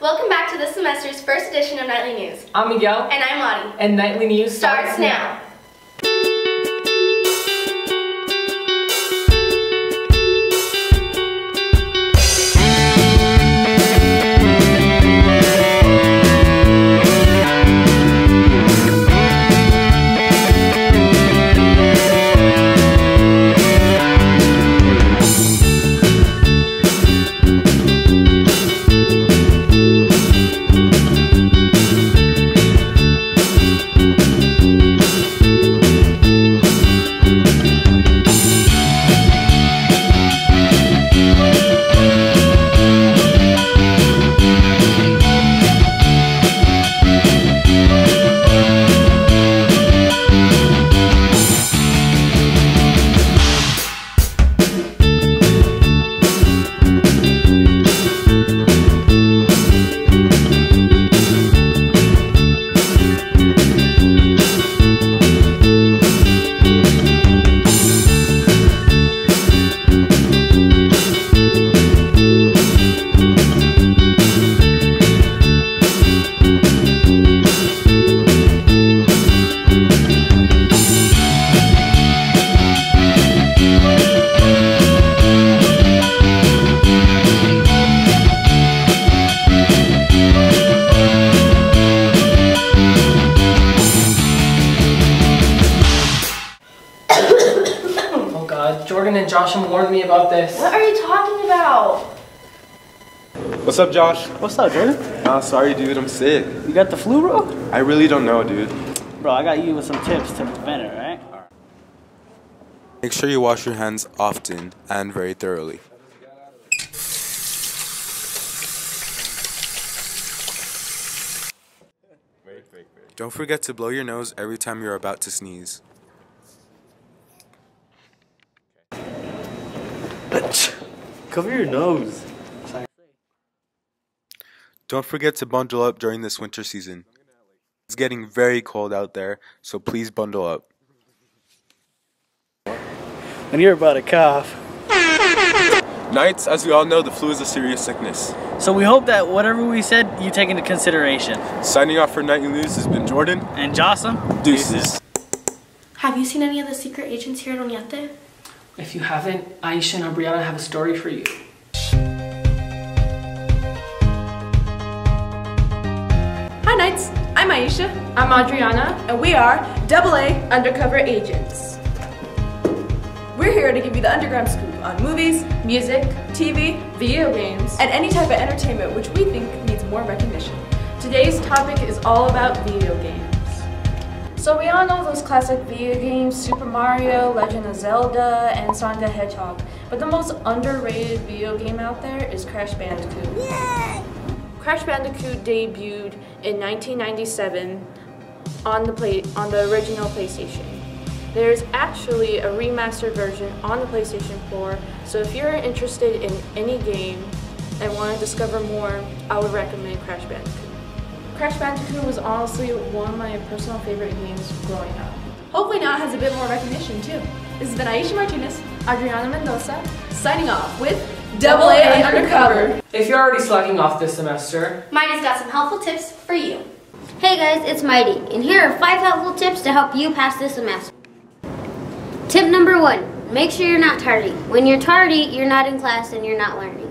Welcome back to this semester's first edition of Nightly News. I'm Miguel. And I'm Lottie. And Nightly News starts now. Jordan and Josh warned me about this. What are you talking about? What's up, Josh? What's up, Jordan? Nah, sorry, dude. I'm sick. You got the flu, bro? I really don't know, dude. Bro, I got you with some tips to prevent it, right? Make sure you wash your hands often and very thoroughly. Don't forget to blow your nose every time you're about to sneeze. Cover your nose. Don't forget to bundle up during this winter season. It's getting very cold out there, so please bundle up. When you're about to cough. Knights, as we all know, the flu is a serious sickness. So we hope that whatever we said, you take into consideration. Signing off for Nightly News has been Jordan. And Jocelyn. Deuces. Have you seen any of the secret agents here at Oñate? If you haven't, Aisha and Brianna have a story for you. Hi Knights, I'm Aisha. I'm Adriana. And we are AA Undercover Agents. We're here to give you the underground scoop on movies, Music, TV, video games, and any type of entertainment which we think needs more recognition. Today's topic is all about video games. So we all know those classic video games, Super Mario, Legend of Zelda, and Sonic the Hedgehog. But the most underrated video game out there is Crash Bandicoot. Yeah! Crash Bandicoot debuted in 1997 on the original PlayStation. There's actually a remastered version on the PlayStation 4, so if you're interested in any game and want to discover more, I would recommend Crash Bandicoot. Crash Bandicoot was honestly one of my personal favorite games growing up. Hopefully now it has a bit more recognition too. This has been Aisha Martinez, Adriana Mendoza, signing off with AA Undercover. If you're already slacking off this semester, Mighty's got some helpful tips for you. Hey guys, it's Mighty, and here are 5 helpful tips to help you pass this semester. Tip number 1, make sure you're not tardy. When you're tardy, you're not in class and you're not learning.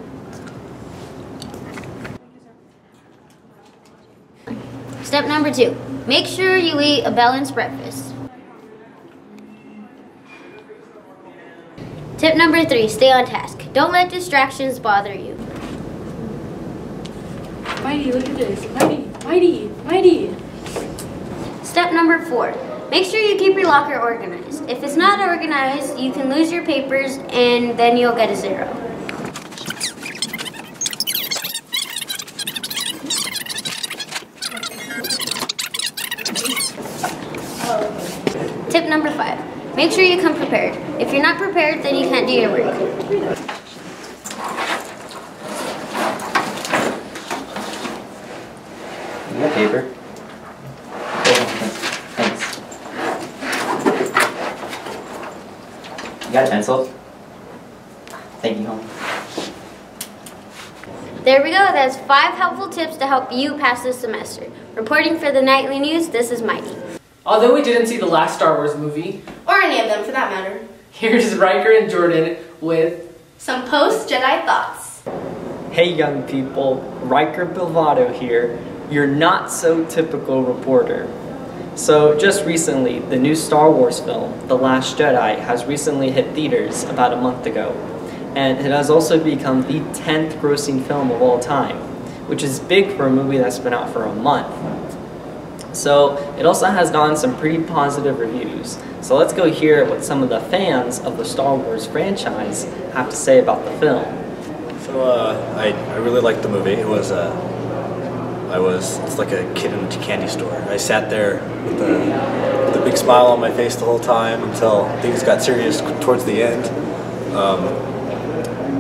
Step number 2, make sure you eat a balanced breakfast. Tip number 3, stay on task. Don't let distractions bother you. Mighty, look at this. Mighty. Step number 4, make sure you keep your locker organized. If it's not organized, you can lose your papers and then you'll get a 0. Tip number 5, make sure you come prepared. If you're not prepared, then you can't do your work. You got paper? Thanks. You got a pencil? Thank you, home. There we go. That's 5 helpful tips to help you pass this semester. Reporting for the Nightly News, this is Mighty. Although we didn't see the last Star Wars movie, Or any of them for that matter. here's Riker and Jordan with Some post-Jedi thoughts. Hey young people, Riker Bilvato here, your not so typical reporter. So just recently, the new Star Wars film, The Last Jedi, has recently hit theaters about a month ago. And it has also become the 10th grossing film of all time, which is big for a movie that's been out for a month. So it also has gotten some pretty positive reviews. So let's go hear what some of the fans of the Star Wars franchise have to say about the film. So I really liked the movie. It's like a kid in a candy store. I sat there with a big smile on my face the whole time until things got serious towards the end.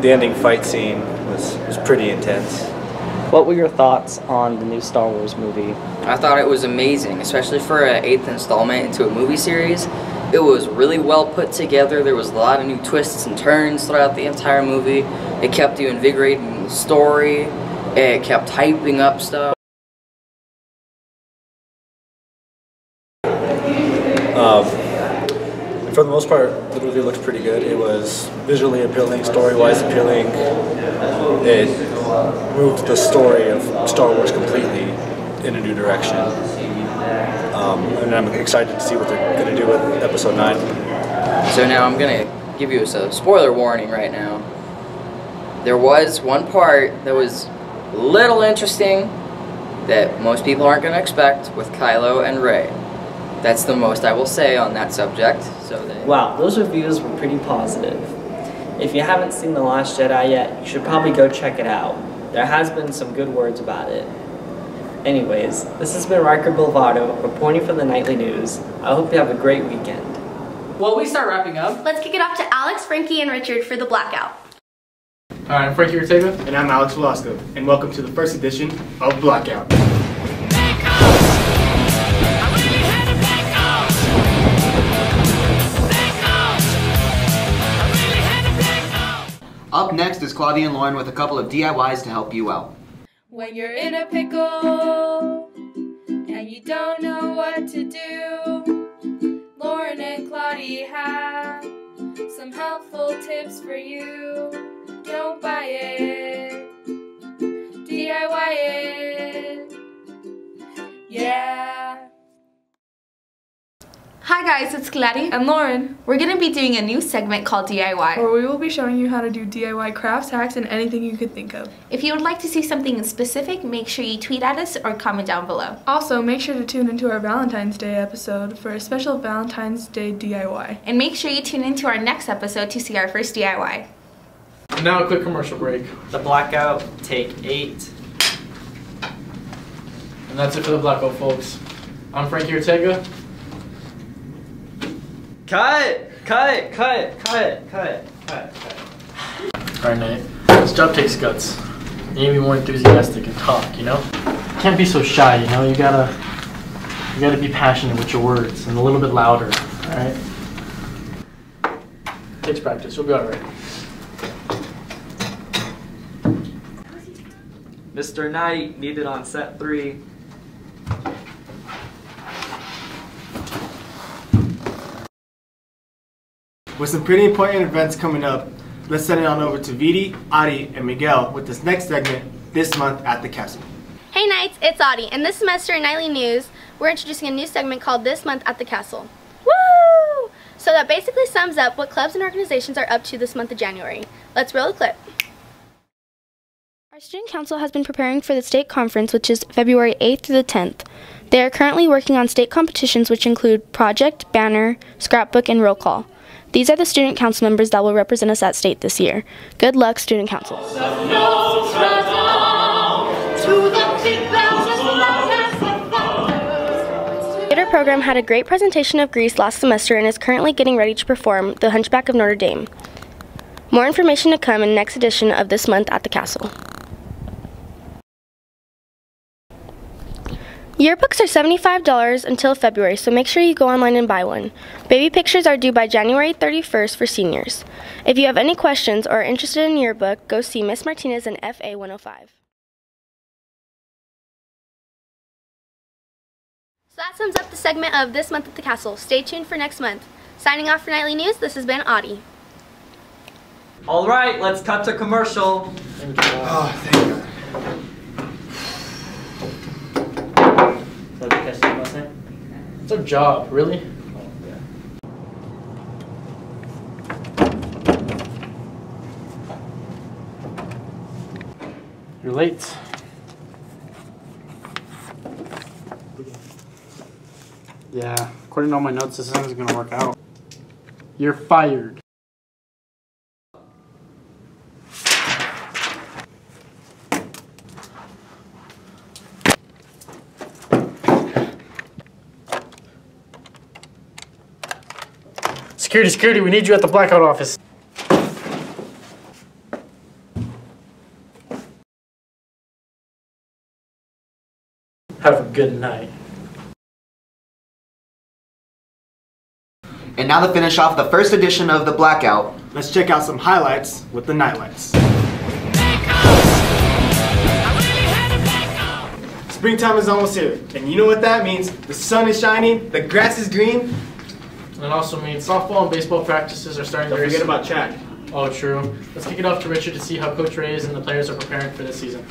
The ending fight scene was pretty intense. What were your thoughts on the new Star Wars movie? I thought it was amazing, especially for an 8th installment into a movie series. It was really well put together. There was a lot of new twists and turns throughout the entire movie. It kept you invigorated in the story. It kept hyping up stuff. For the most part, the movie looked pretty good. It was visually appealing, story-wise appealing. It moved the story of Star Wars completely in a new direction. And I'm excited to see what they're going to do with Episode 9. So now I'm going to give you a spoiler warning right now. There was one part that was a little interesting that most people aren't going to expect with Kylo and Rey. That's the most I will say on that subject. Wow, those reviews were pretty positive. If you haven't seen The Last Jedi yet, you should probably go check it out. There has been some good words about it. Anyways, this has been Riker Bilvato reporting for the Nightly News. I hope you have a great weekend. While we start wrapping up, Let's kick it off to Alex, Frankie, and Richard for the Blackout. Hi, I'm Frankie Ortega. And I'm Alex Velasco. And welcome to the first edition of Blackout. Up next is Claudia and Lauren with a couple of DIYs to help you out. When you're in a pickle and you don't know what to do, Lauren and Claudia have some helpful tips for you. Don't buy it, DIY it, yeah. Hi guys, it's Clary and Lauren. We're going to be doing a new segment called DIY. Where we will be showing you how to do DIY crafts, hacks, and anything you could think of. If you would like to see something in specific, make sure you tweet at us or comment down below. Also, make sure to tune into our Valentine's Day episode for a special Valentine's Day DIY. And make sure you tune into our next episode to see our first DIY. And now a quick commercial break. The Blackout, take 8. And that's it for the Blackout, folks. I'm Frankie Ortega. Cut! Alright, Nate. This job takes guts. You need to be more enthusiastic and talk, you know? Can't be so shy, you know? You gotta be passionate with your words and a little bit louder, alright? Takes practice. You'll be alright. Mr. Knight needed on set 3. With some pretty important events coming up, let's send it on over to Vidi, Adi, and Miguel with this next segment this month at the castle. Hey Knights, it's Adi, and this semester in Nightly News, we're introducing a new segment called This Month at the Castle. Woo! So that basically sums up what clubs and organizations are up to this month of January. Let's roll the clip. Our student council has been preparing for the state conference, which is February 8th through the 10th. They are currently working on state competitions, which include project, banner, scrapbook, and roll call. These are the student council members that will represent us at state this year. Good luck, student council. The theater program had a great presentation of Grease last semester and is currently getting ready to perform The Hunchback of Notre Dame. More information to come in the next edition of This Month at the Castle. Yearbooks are $75 until February, so make sure you go online and buy one. Baby pictures are due by January 31st for seniors. If you have any questions or are interested in a yearbook, go see Miss Martinez in FA 105. that sums up the segment of This Month at the Castle. Stay tuned for next month. Signing off for Nightly News, this has been Audie. All right, let's cut to commercial. Thank you. Oh, thank God. So did you catch that last night? It's our job, really? You're late. Yeah, according to all my notes, this isn't gonna work out. You're fired. Security, we need you at the blackout office. Have a good night. And now to finish off the first edition of The Blackout, let's check out some highlights with the nightlights. Springtime is almost here, and you know what that means. The sun is shining, the grass is green. And it also means softball and baseball practices are starting. Don't forget about track. Oh, true. Let's kick it off to Richard to see how Coach Reyes and the players are preparing for this season.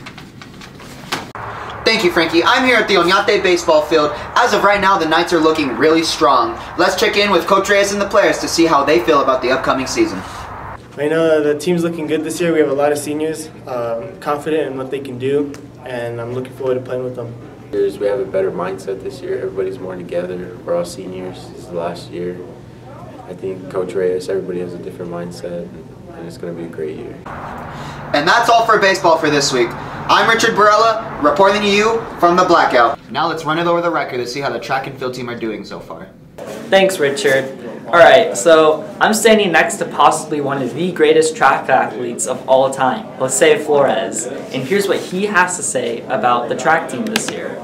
Thank you, Frankie. I'm here at the Oñate baseball field. As of right now, the Knights are looking really strong. Let's check in with Coach Reyes and the players to see how they feel about the upcoming season. I know the team's looking good this year. We have a lot of seniors, confident in what they can do, and I'm looking forward to playing with them. We have a better mindset this year. Everybody's more together. We're all seniors. This is the last year. I think Coach Reyes, everybody has a different mindset, and it's going to be a great year. And that's all for baseball for this week. I'm Richard Barella, reporting to you from the Blackout. Now let's run it over the record to see how the track and field team are doing so far. Thanks, Richard. Alright, so I'm standing next to possibly one of the greatest track athletes of all time, Jose Flores. And here's what he has to say about the track team this year.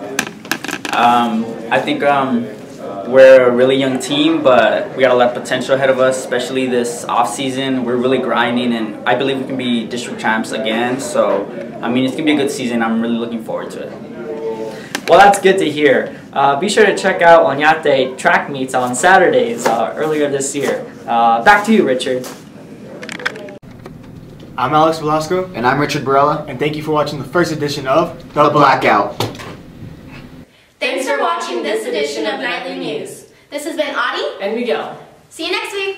I think we're a really young team, but we got a lot of potential ahead of us, especially this off-season. We're really grinding, and I believe we can be district champs again. So, I mean, it's going to be a good season. I'm really looking forward to it. Well, that's good to hear. Be sure to check out Oñate track meets on Saturdays earlier this year. Back to you, Richard. I'm Alex Velasco. And I'm Richard Barella. And thank you for watching the first edition of The Blackout. Thanks for watching this edition of Nightly News. This has been Audie and Miguel. See you next week.